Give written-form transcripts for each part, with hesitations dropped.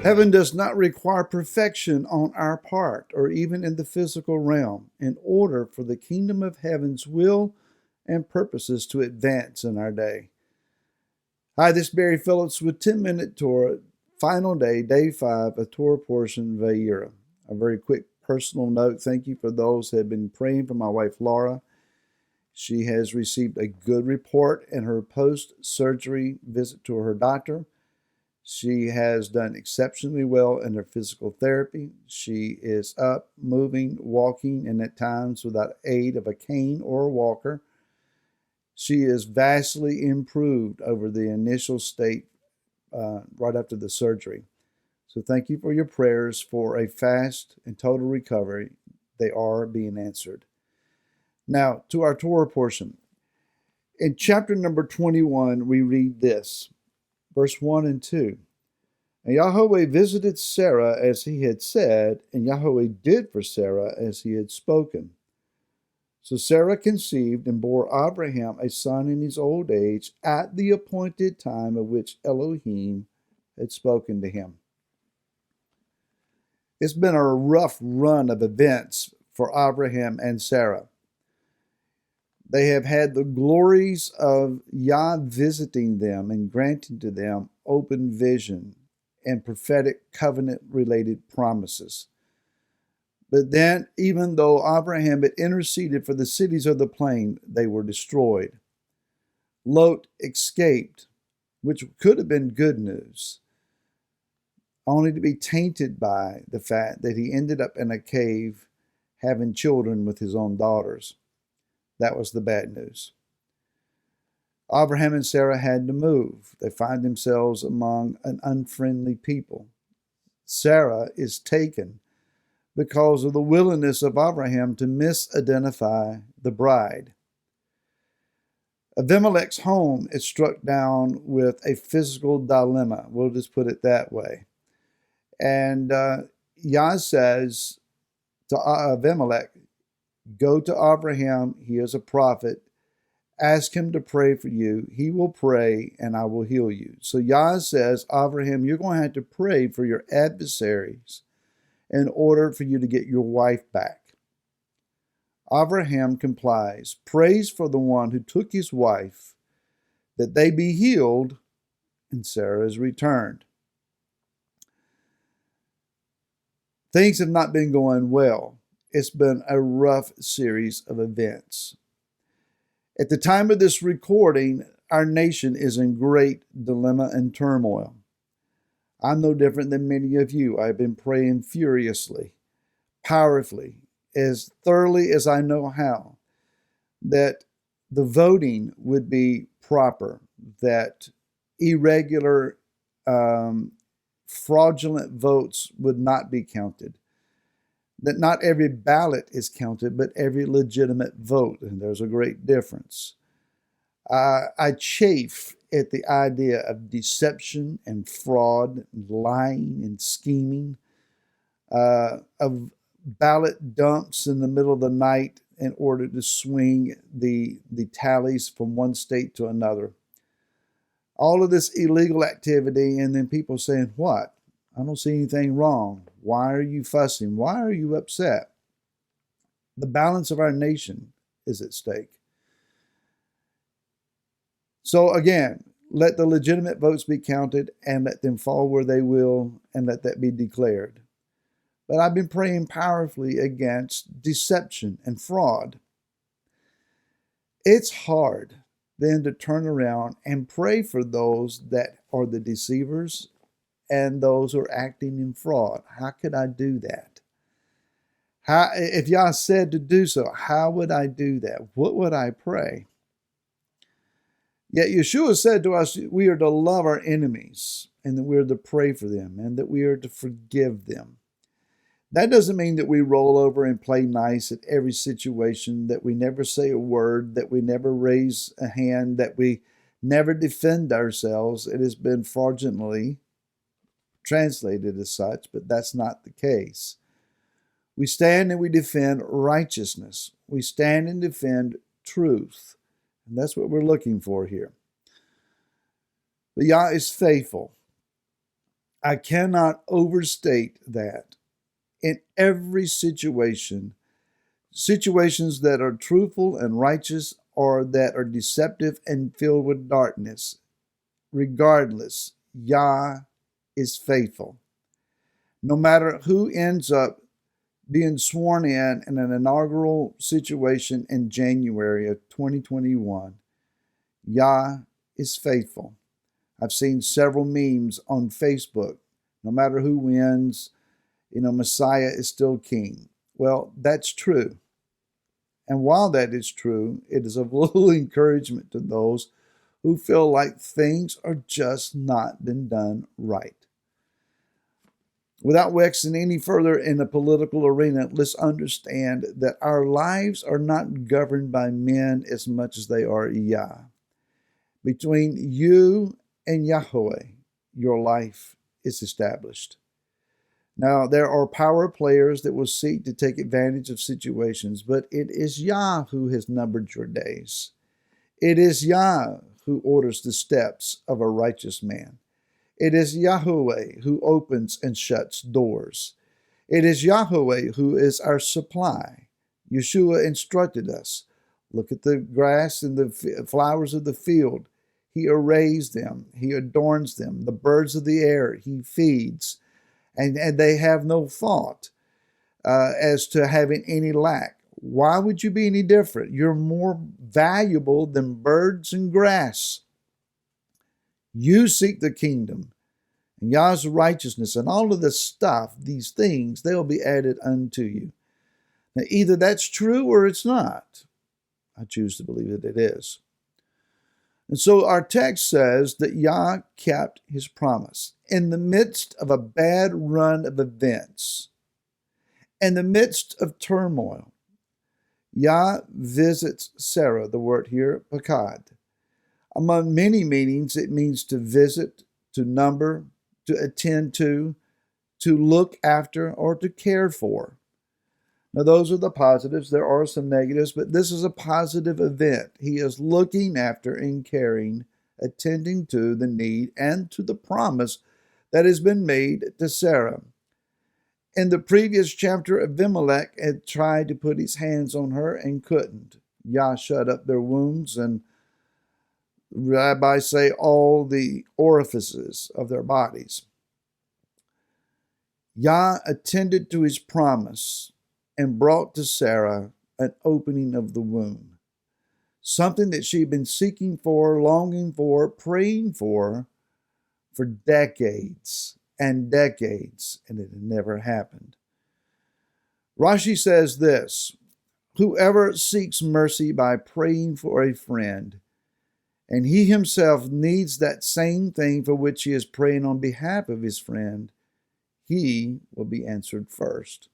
Heaven does not require perfection on our part or even in the physical realm in order for the kingdom of heaven's will and purposes to advance in our day. Hi, this is Barry Phillips with 10-Minute Torah, final day, day 5 of Torah portion Vayera. A very quick personal note. Thank you for those who have been praying for my wife Laura. She has received a good report in her post-surgery visit to her doctor. She has done exceptionally well in her physical therapy. She is up, moving, walking, and at times without aid of a cane or a walker. She is vastly improved over the initial state right after the surgery. So thank you for your prayers for a fast and total recovery. They are being answered. Now, to our Torah portion. In chapter number 21, we read this, verse 1 and 2. And Yahweh visited Sarah as he had said, and Yahweh did for Sarah as he had spoken. So Sarah conceived and bore Abraham a son in his old age at the appointed time of which Elohim had spoken to him. It's been a rough run of events for Abraham and Sarah. They have had the glories of Yah visiting them and granting to them open vision and prophetic covenant-related promises. But then, even though Abraham had interceded for the cities of the plain, they were destroyed. Lot escaped, which could have been good news, only to be tainted by the fact that he ended up in a cave having children with his own daughters. That was the bad news. Abraham and Sarah had to move. They find themselves among an unfriendly people. Sarah is taken because of the willingness of Abraham to misidentify the bride. Abimelech's home is struck down with a physical dilemma. We'll just put it that way. And Yah says to Abimelech, go to Abraham, he is a prophet, ask him to pray for you. He will pray and I will heal you. So Yah says, Abraham, you're going to have to pray for your adversaries in order for you to get your wife back. Abraham complies, prays for the one who took his wife, that they be healed, and Sarah is returned. Things have not been going well. It's been a rough series of events. At the time of this recording, our nation is in great dilemma and turmoil. I'm no different than many of you. I've been praying furiously, powerfully, as thoroughly as I know how, that the voting would be proper, that irregular, fraudulent votes would not be counted, that not every ballot is counted, but every legitimate vote, and there's a great difference. I chafe at the idea of deception and fraud, and lying and scheming, of ballot dumps in the middle of the night in order to swing the tallies from one state to another. All of this illegal activity, and then people saying, what? I don't see anything wrong. Why are you fussing? Why are you upset? The balance of our nation is at stake. So again, let the legitimate votes be counted and let them fall where they will and let that be declared. But I've been praying powerfully against deception and fraud. It's hard then to turn around and pray for those that are the deceivers and those who are acting in fraud. How could I do that? If Yah said to do so, how would I do that? What would I pray? Yet Yeshua said to us, we are to love our enemies and that we are to pray for them and that we are to forgive them. That doesn't mean that we roll over and play nice at every situation, that we never say a word, that we never raise a hand, that we never defend ourselves. It has been fraudulently translated as such, but that's not the case. We stand and we defend righteousness. We stand and defend truth. And that's what we're looking for here. But Yah is faithful. I cannot overstate that in every situation, situations that are truthful and righteous or that are deceptive and filled with darkness, regardless, Yah is faithful. No matter who ends up being sworn in an inaugural situation in January of 2021, Yah is faithful. I've seen several memes on Facebook. No matter who wins, Messiah is still king. Well, that's true. And while that is true, it is of little encouragement to those who feel like things are just not been done right. Without waxing any further in the political arena, let's understand that our lives are not governed by men as much as they are Yah. Between you and Yahweh, your life is established. Now, there are power players that will seek to take advantage of situations, but it is Yah who has numbered your days. It is Yah who orders the steps of a righteous man. It is Yahweh who opens and shuts doors. It is Yahweh who is our supply. Yeshua instructed us. Look at the grass and the flowers of the field. He arrays them. He adorns them. The birds of the air he feeds. And they have no thought as to having any lack. Why would you be any different? You're more valuable than birds and grass. You seek the kingdom and Yah's righteousness and all of this stuff, these things, they'll be added unto you. Now, either that's true or it's not. I choose to believe that it is. And so our text says that Yah kept his promise. In the midst of a bad run of events, in the midst of turmoil, Yah visits Sarah, the word here, pakad. Among many meanings, it means to visit, to number, to attend to look after, or to care for. Now, those are the positives. There are some negatives, but this is a positive event. He is looking after and caring, attending to the need and to the promise that has been made to Sarah. In the previous chapter, Abimelech had tried to put his hands on her and couldn't. Yah shut up their wounds, and rabbis say all the orifices of their bodies. Yah attended to his promise and brought to Sarah an opening of the womb, something that she'd been seeking for, longing for, praying for decades and decades, and it had never happened. Rashi says this: whoever seeks mercy by praying for a friend, and he himself needs that same thing for which he is praying on behalf of his friend, he will be answered first.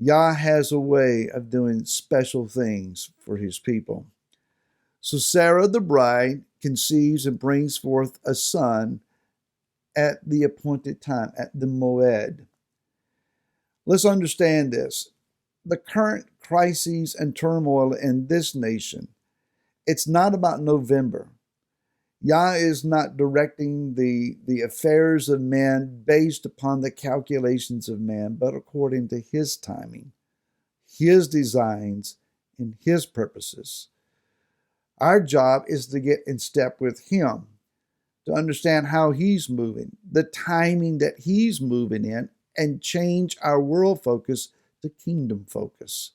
Yah has a way of doing special things for his people. So Sarah, the bride, conceives and brings forth a son at the appointed time, at the moed. Let's understand this. The current crises and turmoil in this nation, it's not about November. Yah is not directing the affairs of man based upon the calculations of man, but according to his timing, his designs, and his purposes. Our job is to get in step with him, to understand how he's moving, the timing that he's moving in, and change our world focus to kingdom focus.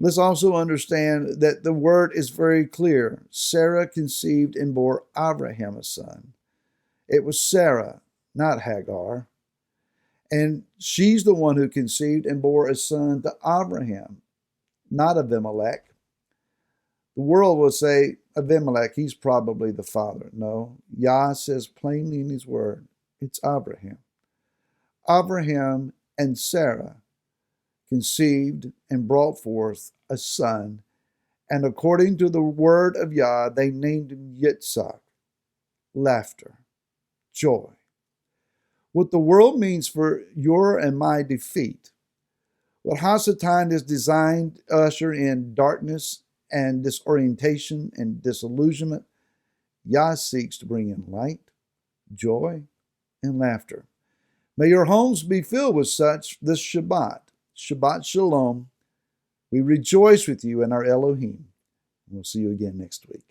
Let's also understand that the word is very clear. Sarah conceived and bore Abraham a son. It was Sarah, not Hagar. And she's the one who conceived and bore a son to Abraham, not Abimelech. The world will say, Abimelech, he's probably the father. No, Yah says plainly in his word, it's Abraham. Abraham and Sarah conceived and brought forth a son, and according to the word of Yah, they named him Yitzhak, laughter, joy. What the world means for your and my defeat, what Hasatan is designed to usher in darkness and disorientation and disillusionment, Yah seeks to bring in light, joy, and laughter. May your homes be filled with such this Shabbat. Shabbat Shalom. We rejoice with you in our Elohim. We'll see you again next week.